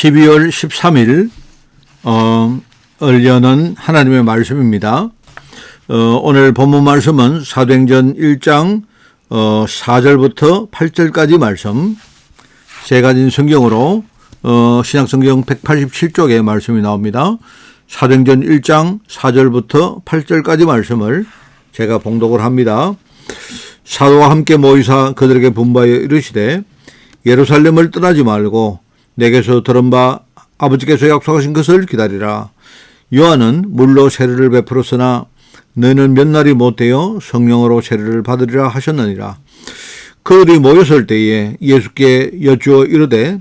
12월 13일 열려는 하나님의 말씀입니다. 오늘 본문 말씀은 사도행전 1장 4절부터 8절까지 말씀, 제가 가진 성경으로 신약성경 187쪽에 말씀이 나옵니다. 사도행전 1장 4절부터 8절까지 말씀을 제가 봉독을 합니다. 사도와 함께 모이사 그들에게 분부하여 이르시되 예루살렘을 떠나지 말고 내게서 들은 바 아버지께서 약속하신 것을 기다리라. 요한은 물로 세례를 베풀었으나 너희는 몇 날이 못되어 성령으로 세례를 받으리라 하셨느니라. 그들이 모였을 때에 예수께 여쭈어 이르되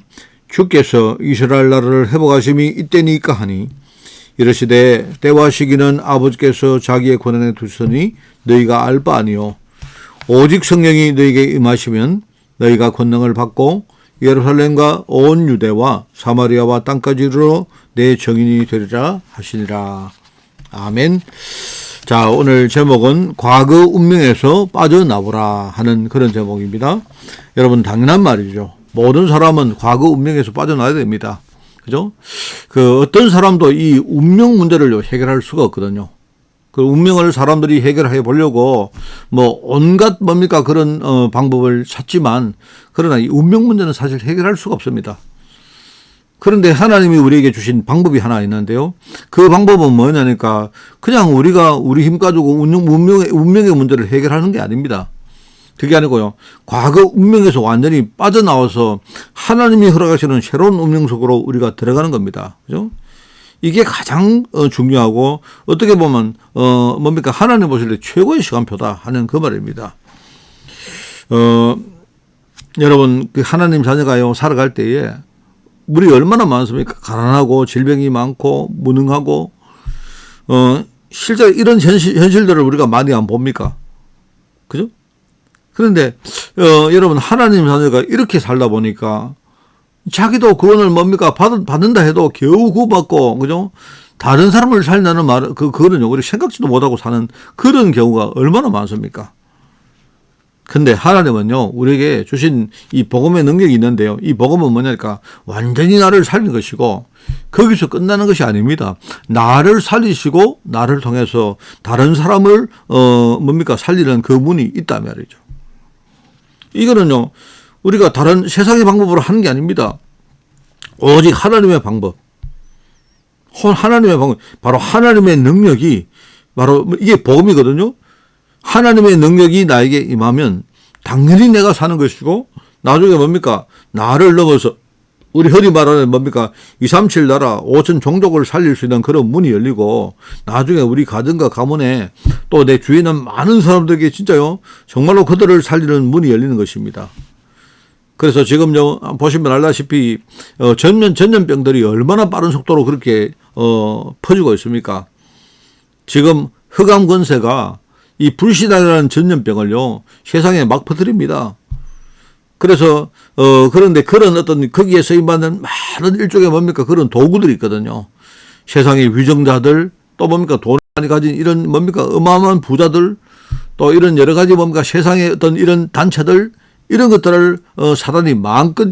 주께서 이스라엘 나라를 회복하심이 이때니까 하니 이르시되 때와 시기는 아버지께서 자기의 권한에 두시니 너희가 알 바 아니요 오직 성령이 너희에게 임하시면 너희가 권능을 받고 예루살렘과 온 유대와 사마리아와 땅까지 이르러 내 증인이 되리라 하시니라. 아멘. 자, 오늘 제목은 과거 운명에서 빠져나오라 하는 그런 제목입니다. 여러분, 당연한 말이죠. 모든 사람은 과거 운명에서 빠져나와야 됩니다. 그죠? 어떤 사람도 이 운명 문제를 해결할 수가 없거든요. 그 운명을 사람들이 해결해 보려고 온갖 그런 방법을 찾지만, 그러나 이 운명 문제는 사실 해결할 수가 없습니다. 그런데 하나님이 우리에게 주신 방법이 하나 있는데요. 그 방법은 뭐냐니까 그냥 우리가 우리 힘 가지고 운명의 문제를 해결하는 게 아닙니다. 그게 아니고요. 과거 운명에서 완전히 빠져나와서 하나님이 허락하시는 새로운 운명 속으로 우리가 들어가는 겁니다. 그죠? 이게 가장 중요하고 어떻게 보면 하나님 보실 때 최고의 시간표다 하는 그 말입니다. 여러분, 그 하나님 자녀가요 살아갈 때에 물이 얼마나 많습니까? 가난하고 질병이 많고 무능하고 실제 이런 현실들을 우리가 많이 안 봅니까? 그죠? 그런데 여러분, 하나님 자녀가 이렇게 살다 보니까 자기도 구원을 받는다 해도 겨우 구원받고, 그죠? 다른 사람을 살리는 말, 그거는요, 우리 생각지도 못하고 사는 그런 경우가 얼마나 많습니까? 근데 하나님은요, 우리에게 주신 이 복음의 능력이 있는데요. 이 복음은 뭐냐니까 완전히 나를 살린 것이고, 거기서 끝나는 것이 아닙니다. 나를 살리시고, 나를 통해서 다른 사람을, 살리는 그 문이 있단 말이죠. 이거는요, 우리가 다른 세상의 방법으로 하는 게 아닙니다. 오직 하나님의 방법. 하나님의 방법. 바로 하나님의 능력이, 바로 이게 복음이거든요. 하나님의 능력이 나에게 임하면 당연히 내가 사는 것이고, 나중에 나를 넘어서, 우리 흔히 말하는 237 나라 5천 종족을 살릴 수 있는 그런 문이 열리고, 나중에 우리 가정과 가문에 또 내 주위에 있는 많은 사람들에게 진짜요, 정말로 그들을 살리는 문이 열리는 것입니다. 그래서 지금요, 보시면 알다시피, 전염병들이 얼마나 빠른 속도로 그렇게, 퍼지고 있습니까? 지금 흑암 권세가 이 불신앙이라는 전염병을요, 세상에 막 퍼뜨립니다. 그래서, 그런데 그런 거기에 쓰임받는 많은 일종의 그런 도구들이 있거든요. 세상의 위정자들, 또 돈을 많이 가진 이런 어마어마한 부자들, 또 이런 여러 가지 세상의 이런 단체들, 이런 것들을 사단이 마음껏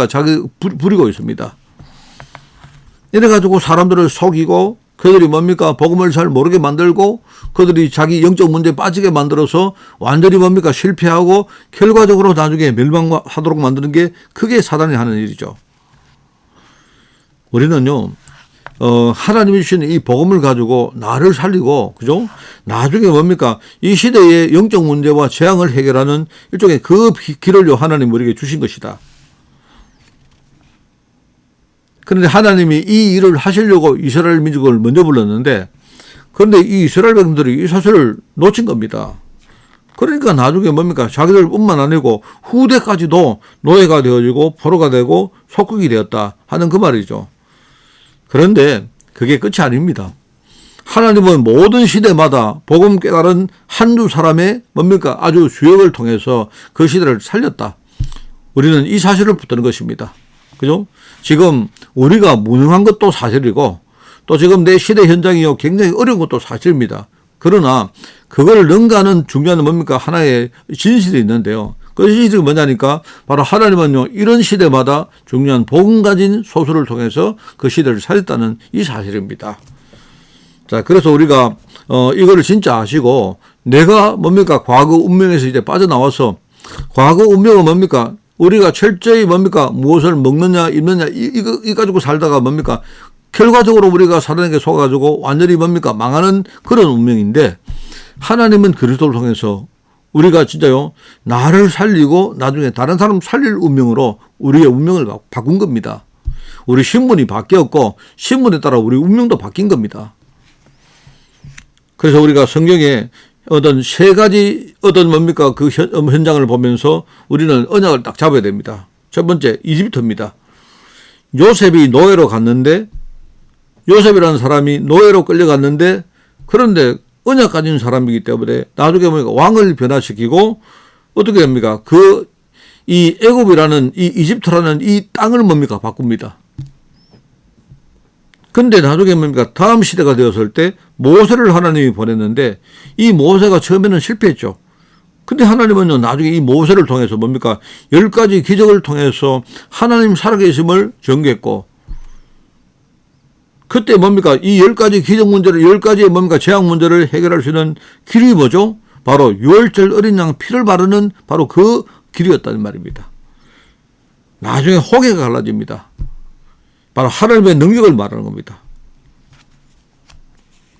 자기 부리고 있습니다. 이래가지고 사람들을 속이고, 그들이 복음을 잘 모르게 만들고, 그들이 자기 영적 문제에 빠지게 만들어서 완전히 실패하고, 결과적으로 나중에 멸망하도록 만드는 게 그게 사단이 하는 일이죠. 우리는요, 하나님이 주신 이 복음을 가지고 나를 살리고, 그죠? 나중에 이 시대의 영적 문제와 재앙을 해결하는 일종의 그 길을요, 하나님 우리에게 주신 것이다. 그런데 하나님이 이 일을 하시려고 이스라엘 민족을 먼저 불렀는데, 그런데 이 이스라엘 백성들이 이 사실을 놓친 겁니다. 그러니까 나중에 자기들뿐만 아니고 후대까지도 노예가 되어지고 포로가 되고 속국이 되었다 하는 그 말이죠. 그런데 그게 끝이 아닙니다. 하나님은 모든 시대마다 복음 깨달은 한두 사람의 아주 주역을 통해서 그 시대를 살렸다. 우리는 이 사실을 붙드는 것입니다. 그죠? 지금 우리가 무능한 것도 사실이고, 또 지금 내 시대 현장이 굉장히 어려운 것도 사실입니다. 그러나 그걸 능가하는 중요한 하나의 진실이 있는데요. 그 현실이 뭐냐니까 바로 하나님은요 이런 시대마다 중요한 복음 가진 소수를 통해서 그 시대를 살렸다는 이 사실입니다. 자, 그래서 우리가 이거를 진짜 아시고 내가 뭡니까 과거 운명에서 이제 빠져나와서 과거 운명은 뭡니까 우리가 철저히 뭡니까 무엇을 먹느냐 입느냐 이 가지고 살다가 뭡니까 결과적으로 우리가 사단에게 속아가지고 완전히 뭡니까 망하는 그런 운명인데 하나님은 그리스도를 통해서 우리가 진짜요 나를 살리고 나중에 다른 사람 살릴 운명으로 우리의 운명을 바꾼 겁니다. 우리 신분이 바뀌었고 신분에 따라 우리 운명도 바뀐 겁니다. 그래서 우리가 성경에 어떤 세 가지 어떤 뭡니까 그 현장을 보면서 우리는 언약을 딱 잡아야 됩니다. 첫 번째 이집트입니다. 요셉이 노예로 갔는데 요셉이라는 사람이 노예로 끌려갔는데 그런데 언약 가진 사람이기 때문에 나중에 보니까 왕을 변화시키고 어떻게 됩니까? 이 애굽이라는 이 이집트라는 이 땅을 뭡니까? 바꿉니다. 근데 나중에 뭡니까? 다음 시대가 되었을 때 모세를 하나님이 보냈는데 이 모세가 처음에는 실패했죠. 근데 하나님은요, 나중에 이 모세를 통해서 뭡니까? 10가지 기적을 통해서 하나님 살아계심을 전개했고 그때 뭡니까? 이 10가지 기적 문제를 10가지의 뭡니까? 재앙 문제를 해결할 수 있는 길이 뭐죠? 바로 유월절 어린 양 피를 바르는 바로 그 길이었다는 말입니다. 나중에 호계가 갈라집니다. 바로 하나님의 능력을 말하는 겁니다.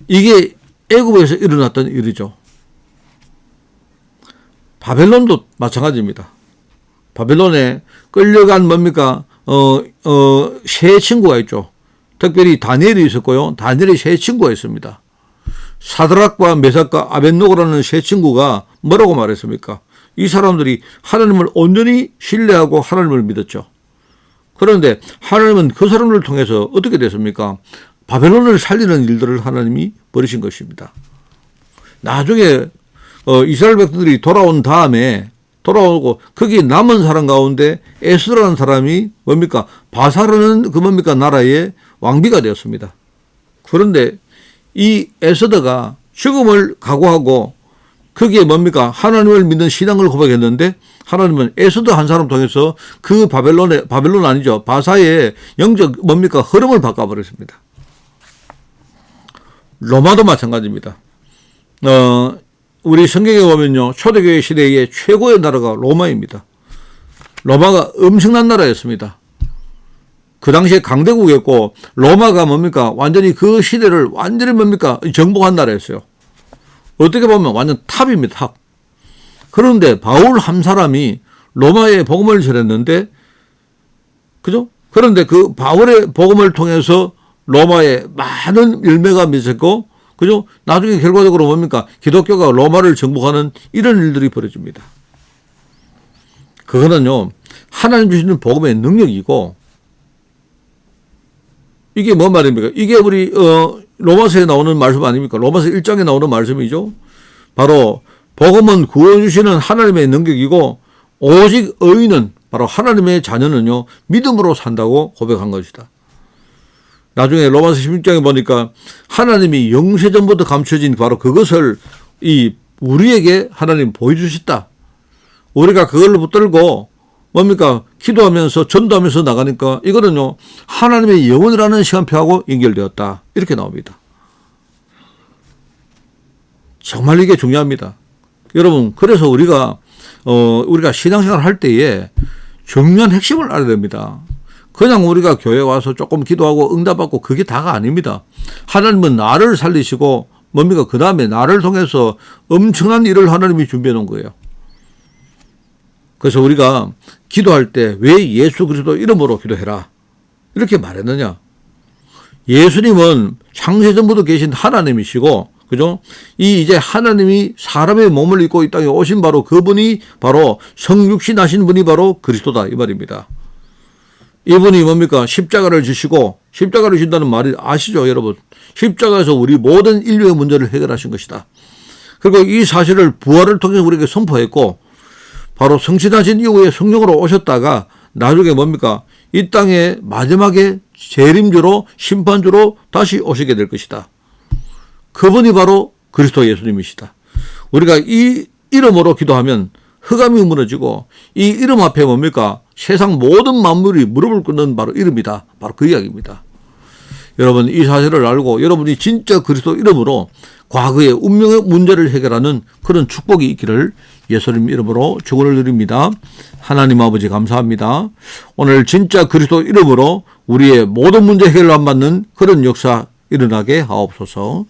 이게 애굽에서 일어났던 일이죠. 바벨론도 마찬가지입니다. 바벨론에 끌려간 뭡니까? 세 친구가 있죠. 특별히 다니엘이 있었고요. 다니엘이 세 친구가 있습니다. 사드락과 메삭과 아벳노고라는 세 친구가 뭐라고 말했습니까? 이 사람들이 하나님을 온전히 신뢰하고 하나님을 믿었죠. 그런데 하나님은 그 사람을 통해서 어떻게 됐습니까? 바벨론을 살리는 일들을 하나님이 벌이신 것입니다. 나중에 이스라엘 백성들이 돌아온 다음에 돌아오고 거기 남은 사람 가운데 에스더라는 사람이 뭡니까? 바사라는 그 뭡니까? 나라의 왕비가 되었습니다. 그런데 이 에스더가 죽음을 각오하고 거기에 뭡니까? 하나님을 믿는 신앙을 고백했는데 하나님은 에스더 한 사람 통해서 그 바벨론 아니죠. 바사의 영적 뭡니까? 흐름을 바꿔버렸습니다. 로마도 마찬가지입니다. 우리 성경에 보면요. 초대교회 시대의 최고의 나라가 로마입니다. 로마가 엄청난 나라였습니다. 그 당시에 강대국이었고 로마가 뭡니까? 완전히 그 시대를 완전히 뭡니까? 정복한 나라였어요. 어떻게 보면 완전 탑입니다. 탑. 그런데 바울 한 사람이 로마에 복음을 전했는데 그죠? 그런데 그 바울의 복음을 통해서 로마에 많은 열매가 맺었고 그죠? 나중에 결과적으로 뭡니까? 기독교가 로마를 정복하는 이런 일들이 벌어집니다. 그거는요. 하나님 주시는 복음의 능력이고 이게 뭔 말입니까? 이게 우리 로마서에 나오는 말씀 아닙니까? 로마서 1장에 나오는 말씀이죠. 바로 복음은 구원주시는 하나님의 능력이고 오직 의인은 바로 하나님의 자녀는요. 믿음으로 산다고 고백한 것이다. 나중에 로마서 16장에 보니까 하나님이 영세전부터 감춰진 바로 그것을 우리에게 하나님 보여주셨다. 우리가 그걸 붙들고 뭡니까? 기도하면서 전도하면서 나가니까 이거는요. 하나님의 영원이라는 시간표하고 연결되었다. 이렇게 나옵니다. 정말 이게 중요합니다. 여러분 그래서 우리가 신앙생활 할 때에 중요한 핵심을 알아야 됩니다. 그냥 우리가 교회 와서 조금 기도하고 응답받고 그게 다가 아닙니다. 하나님은 나를 살리시고 뭡니까? 그 다음에 나를 통해서 엄청난 일을 하나님이 준비해 놓은 거예요. 그래서 우리가 기도할 때 왜 예수 그리스도 이름으로 기도해라 이렇게 말했느냐? 예수님은 창세전부터 계신 하나님이시고 그죠? 이제 하나님이 사람의 몸을 입고 이 땅에 오신 바로 그분이 바로 성육신 하신 분이 바로 그리스도다 이 말입니다. 이분이 뭡니까? 십자가를 지시고 십자가를 지신다는 말이 아시죠 여러분? 십자가에서 우리 모든 인류의 문제를 해결하신 것이다. 그리고 이 사실을 부활을 통해서 우리에게 선포했고 바로 성신하신 이후에 성령으로 오셨다가 나중에 뭡니까? 이 땅에 마지막에 재림주로 심판주로 다시 오시게 될 것이다. 그분이 바로 그리스도 예수님이시다. 우리가 이 이름으로 기도하면 흑암이 무너지고 이 이름 앞에 뭡니까? 세상 모든 만물이 무릎을 꿇는 바로 이름이다. 바로 그 이야기입니다. 여러분 이 사실을 알고 여러분이 진짜 그리스도 이름으로 과거의 운명의 문제를 해결하는 그런 축복이 있기를 예수님 이름으로 축원을 드립니다. 하나님 아버지 감사합니다. 오늘 진짜 그리스도 이름으로 우리의 모든 문제 해결을 안 받는 그런 역사 일어나게 하옵소서.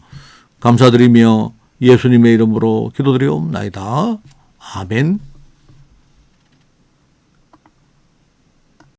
감사드리며 예수님의 이름으로 기도드리옵나이다. 아멘.